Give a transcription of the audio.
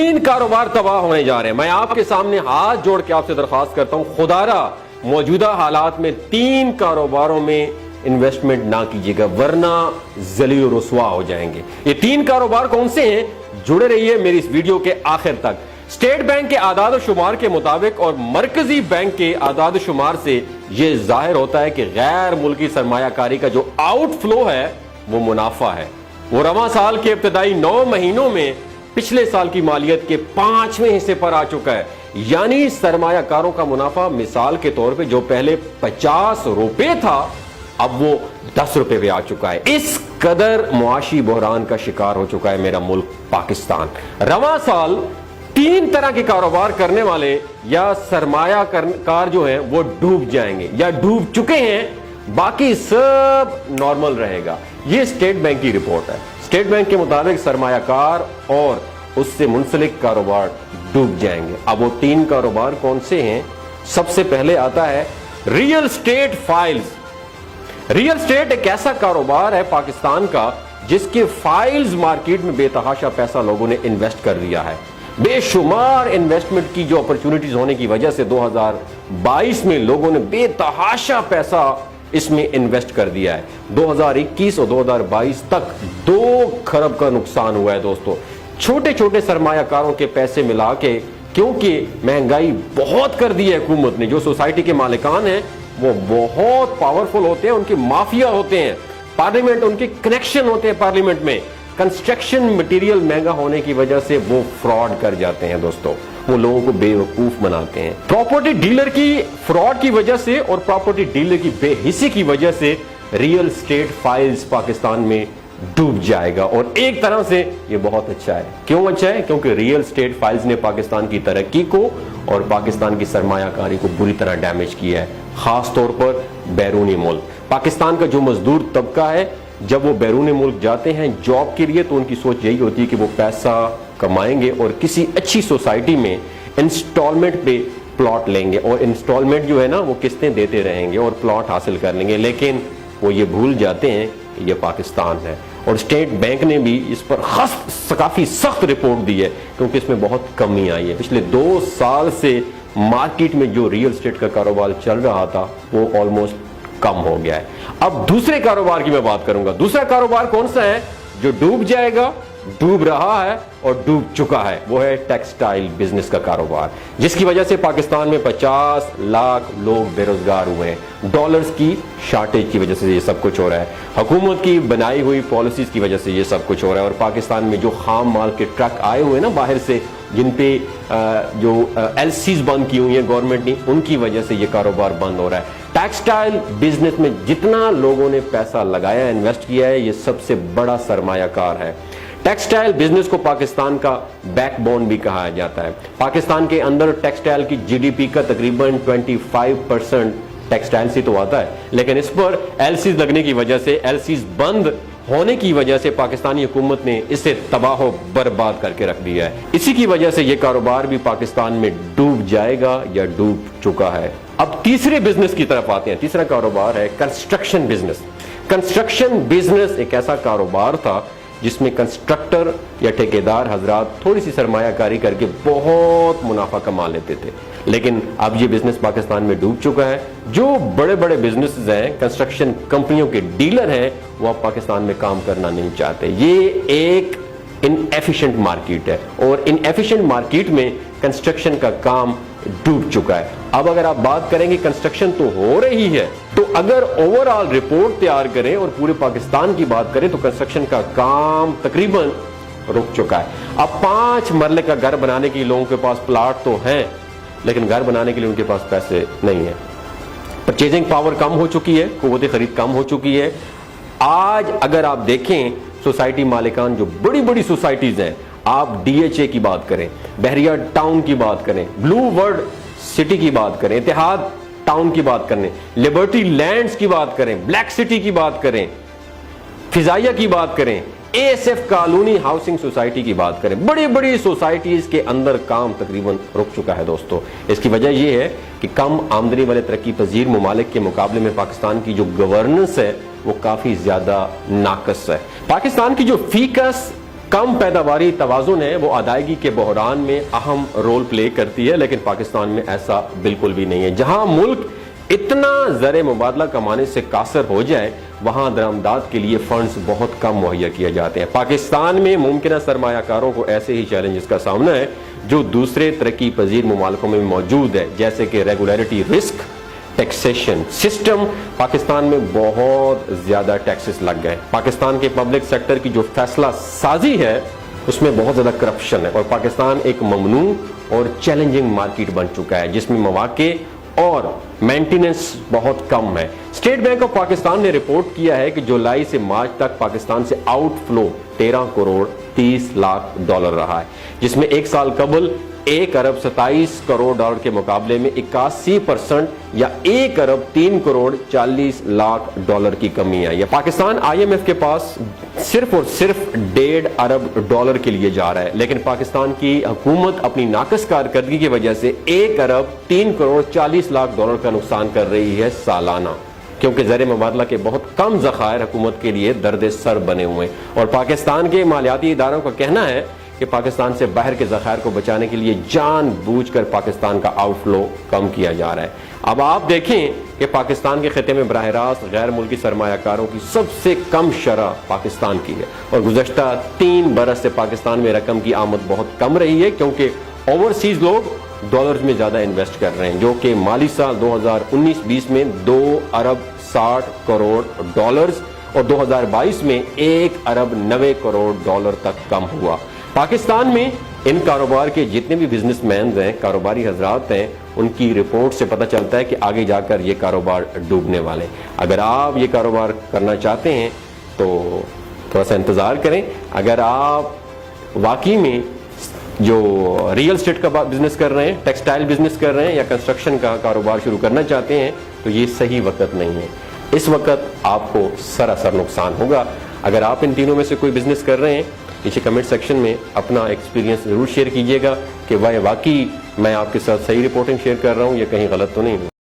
3 کاروبار تباہ ہونے جا رہے ہیں. میں آپ کے سامنے ہاتھ جوڑ کے آپ سے درخواست کرتا ہوں, خدارا موجودہ حالات میں 3 کاروباروں میں انویسٹمنٹ نہ کیجیے گا ورنہ ذلیل و رسوا ہو جائیں گے. یہ 3 کاروبار کون سے ہیں؟ جڑے رہیے میری اس ویڈیو کے آخر تک. اسٹیٹ بینک کے اعداد و شمار کے مطابق اور مرکزی بینک کے اعداد و شمار سے یہ ظاہر ہوتا ہے کہ غیر ملکی سرمایہ کاری کا جو آؤٹ فلو ہے وہ منافع ہے. وہ رواں سال کے ابتدائی 9 مہینوں میں پچھلے سال کی مالیت کے 5ویں حصے پر آ چکا ہے. یعنی سرمایہ کاروں کا منافع مثال کے طور پہ جو پہلے 50 روپے تھا اب وہ 10 روپے پہ آ چکا ہے. اس قدر معاشی بحران کا شکار ہو چکا ہے میرا ملک پاکستان. رواں سال 3 طرح کے کاروبار کرنے والے یا سرمایہ کار جو ہیں وہ ڈوب جائیں گے یا ڈوب چکے ہیں, باقی سب نارمل رہے گا. یہ اسٹیٹ بینک کی رپورٹ ہے. اسٹیٹ بینک کے مطابق سرمایہ کار اور اس سے منسلک کاروبار ڈوب جائیں گے. اب وہ 3 کاروبار کون سے ہیں؟ سب سے پہلے آتا ہے real estate files. Real estate ایک ایسا کاروبار ہے پاکستان کا جس کے فائلز مارکیٹ میں بے تحاشا پیسہ لوگوں نے انویسٹ کر لیا ہے. بے شمار انویسٹمنٹ کی جو اپرچونٹیز ہونے کی وجہ سے 2022 میں لوگوں نے بے تحاشا پیسہ اس میں انویسٹ کر دیا ہے. 2021 اور 2022 تک 2 کھرب کا نقصان ہوا ہے دوستو. چھوٹے چھوٹے سرمایہ کاروں کے پیسے ملا کے, کیونکہ مہنگائی بہت کر دی ہے حکومت نے. جو سوسائٹی کے مالکان ہیں وہ بہت پاورفل ہوتے ہیں, ان کے مافیا ہوتے ہیں, پارلیمنٹ ان کے کنیکشن ہوتے ہیں پارلیمنٹ میں. کنسٹرکشن مٹیریل مہنگا ہونے کی وجہ سے وہ فراڈ کر جاتے ہیں دوستو, وہ لوگوں کو بے وقوف بناتے ہیں. پراپرٹی ڈیلر کی فراڈ کی وجہ سے اور پراپرٹی ڈیلر کی بے حسی کی وجہ سے ریئل اسٹیٹ فائلز پاکستان میں ڈوب جائے گا. اور ایک طرح سے یہ بہت اچھا ہے. کیوں اچھا ہے؟ کیونکہ ریئل اسٹیٹ فائلز نے پاکستان کی ترقی کو اور پاکستان کی سرمایہ کاری کو بری طرح ڈیمیج کیا ہے, خاص طور پر بیرونی ملک. پاکستان کا جو مزدور طبقہ ہے جب وہ بیرون ملک جاتے ہیں جاب کے لیے تو ان کی سوچ یہی ہوتی ہے کہ وہ پیسہ کمائیں گے اور کسی اچھی سوسائٹی میں انسٹالمنٹ پہ پلاٹ لیں گے, اور انسٹالمنٹ جو ہے نا وہ قسطیں دیتے رہیں گے اور پلاٹ حاصل کر لیں گے. لیکن وہ یہ بھول جاتے ہیں کہ یہ پاکستان ہے. اور اسٹیٹ بینک نے بھی اس پر کافی سخت رپورٹ دی ہے کیونکہ اس میں بہت کمی آئی ہے. پچھلے 2 سال سے مارکیٹ میں جو ریئل اسٹیٹ کا کاروبار چل رہا تھا وہ آلموسٹ کم ہو گیا ہے. اب دوسرے کاروبار کی میں بات کروں گا. دوسرا کاروبار کون سا ہے جو ڈوب جائے گا, ڈوب رہا ہے اور ڈوب چکا ہے؟ وہ ہے ٹیکسٹائل بزنس کا کاروبار, جس کی وجہ سے پاکستان میں 50 لاکھ لوگ بے روزگار ہوئے ہیں. ڈالرز کی شارٹیج کی وجہ سے یہ سب کچھ ہو رہا ہے, حکومت کی بنائی ہوئی پالیسیز کی وجہ سے یہ سب کچھ ہو رہا ہے. اور پاکستان میں جو خام مال کے ٹرک آئے ہوئے نا باہر سے, جن پہ جو ایل سیز بند کی ہوئی ہیں گورنمنٹ نے, ان کی وجہ سے یہ کاروبار بند ہو رہا ہے. ٹیکسٹائل بزنس میں جتنا لوگوں نے پیسہ لگایا, انویسٹ کیا ہے, یہ سب سے بڑا سرمایہ کار ہے. ٹیکسٹائل بزنس کو پاکستان کا بیک بون بھی کہا جاتا ہے. پاکستان کے اندر ٹیکسٹائل کی جی ڈی پی کا تقریباً 25% ٹیکسٹائل سے تو آتا ہے, لیکن اس پر ایل سیز لگنے کی وجہ سے, ایل سیز بند ہونے کی وجہ سے پاکستانی حکومت نے اسے تباہ و برباد کر کے رکھ دیا ہے. اسی کی وجہ سے یہ کاروبار بھی پاکستان میں ڈوب جائے گا یا ڈوب چکا ہے. اب تیسرے بزنس کی طرف آتے ہیں. تیسرا کاروبار ہے کنسٹرکشن بزنس. کنسٹرکشن بزنس ایک ایسا کاروبار تھا جس میں کنسٹرکٹر یا ٹھیکیدار حضرات تھوڑی سی سرمایہ کاری کر کے بہت منافع کما لیتے تھے, لیکن اب یہ بزنس پاکستان میں ڈوب چکا ہے. جو بڑے بڑے بزنسز ہیں, کنسٹرکشن کمپنیوں کے ڈیلر ہیں, وہ اب پاکستان میں کام کرنا نہیں چاہتے. یہ ایک ان ایفیشنٹ مارکیٹ ہے اور ان ایفیشنٹ مارکیٹ میں کنسٹرکشن کا کام ڈوب چکا ہے. اب اگر آپ بات کریں گے کنسٹرکشن تو ہو رہی ہے, تو اگر اوور آل رپورٹ تیار کریں اور پورے پاکستان کی بات کریں تو کنسٹرکشن کا کام تقریباً رک چکا ہے. اب 5 مرلے کا گھر بنانے کے لوگوں کے پاس پلاٹ تو ہیں, لیکن گھر بنانے کے لیے ان کے پاس پیسے نہیں ہیں. پرچیزنگ پاور کم ہو چکی ہے, قوت خرید کم ہو چکی ہے. آج اگر آپ دیکھیں سوسائٹی مالکان جو بڑی بڑی سوسائٹیز ہیں, آپ ڈی ایچ اے کی بات کریں, بحریہ ٹاؤن کی بات کریں, بلو ورڈ سٹی کی بات کریں, اتحاد ٹاؤن کی بات کریں, لبرٹی لینڈز کی بات کریں, بلیک سٹی کی بات کریں, فضائیہ کی بات کریں, A S F colony housing society کی بات کریں, بڑی بڑی سوسائٹیز کے اندر کام تقریباً رک چکا ہے دوستو. اس کی وجہ یہ ہے کہ کم آمدنی والے ترقی پذیر ممالک کے مقابلے میں پاکستان کی جو گورننس ہے وہ کافی زیادہ ناقص ہے. پاکستان کی جو فی کس کم پیداواری توازن ہے وہ ادائیگی کے بحران میں اہم رول پلے کرتی ہے، لیکن پاکستان میں ایسا بالکل بھی نہیں ہے۔ جہاں ملک اتنا زر مبادلہ کمانے سے قاصر ہو جائے وہاں درآمدات کے لیے فنڈز بہت کم مہیا کیے جاتے ہیں۔ پاکستان میں ممکنہ سرمایہ کاروں کو ایسے ہی چیلنجز کا سامنا ہے جو دوسرے ترقی پذیر ممالکوں میں موجود ہے، جیسے کہ regulatory risk, taxation system. Pakistan میں بہت زیادہ ٹیکسز لگ گئے۔ پاکستان کے پبلک سیکٹر کی جو فیصلہ سازی ہے اس میں بہت زیادہ کرپشن ہے، اور پاکستان ایک ممنوع اور چیلنجنگ مارکیٹ بن چکا ہے جس میں مواقع اور مینٹیننس بہت کم ہے۔ اسٹیٹ بینک آف پاکستان نے رپورٹ کیا ہے کہ جولائی سے مارچ تک پاکستان سے out flow 13 crore 30 lakh dollar رہا ہے، جس میں ایک سال قبل 1 ارب 27 کروڑ ڈالر کے مقابلے میں 81% یا 1 ارب 3 کروڑ 40 لاکھ ڈالر کی کمی آئی ہے۔ پاکستان IMF کے پاس صرف اور صرف 1.5 ارب ڈالر کے لیے جا رہا ہے، لیکن پاکستان کی حکومت اپنی ناقص کارکردگی کی وجہ سے 1 ارب 3 کروڑ 40 لاکھ ڈالر کا نقصان کر رہی ہے سالانہ، کیونکہ زر مبادلہ کے بہت کم ذخائر حکومت کے لیے درد سر بنے ہوئے ہیں۔ اور پاکستان کے مالیاتی اداروں کا کہنا ہے کہ پاکستان سے باہر کے ذخائر کو بچانے کے لیے جان بوجھ کر پاکستان کا آؤٹ فلو کم کیا جا رہا ہے۔ اب آپ دیکھیں کہ پاکستان کے خطے میں براہ راست غیر ملکی سرمایہ کاروں کی سب سے کم شرح پاکستان کی ہے، اور گزشتہ 3 برس سے پاکستان میں رقم کی آمد بہت کم رہی ہے، کیونکہ اوورسیز لوگ ڈالرز میں زیادہ انویسٹ کر رہے ہیں، جو کہ مالی سال 2019-20 میں 2 ارب 60 کروڑ ڈالرز اور 2022 میں 1 ارب 90 کروڑ ڈالر تک کم ہوا۔ پاکستان میں ان کاروبار کے جتنے بھی بزنس مینز ہیں، کاروباری حضرات ہیں، ان کی رپورٹ سے پتہ چلتا ہے کہ آگے جا کر یہ کاروبار ڈوبنے والے ہیں۔ اگر آپ یہ کاروبار کرنا چاہتے ہیں تو تھوڑا سا انتظار کریں۔ اگر آپ واقعی میں جو ریئل اسٹیٹ کا بزنس کر رہے ہیں، ٹیکسٹائل بزنس کر رہے ہیں یا کنسٹرکشن کا کاروبار شروع کرنا چاہتے ہیں تو یہ صحیح وقت نہیں ہے۔ اس وقت آپ کو سراسر نقصان ہوگا۔ اگر آپ ان تینوں میں سے کوئی بزنس کر رہے ہیں، نیچے کمنٹ سیکشن میں اپنا ایکسپیرینس ضرور شیئر کیجئے گا کہ واقعی میں آپ کے ساتھ صحیح رپورٹنگ شیئر کر رہا ہوں یا کہیں غلط تو نہیں ہوں۔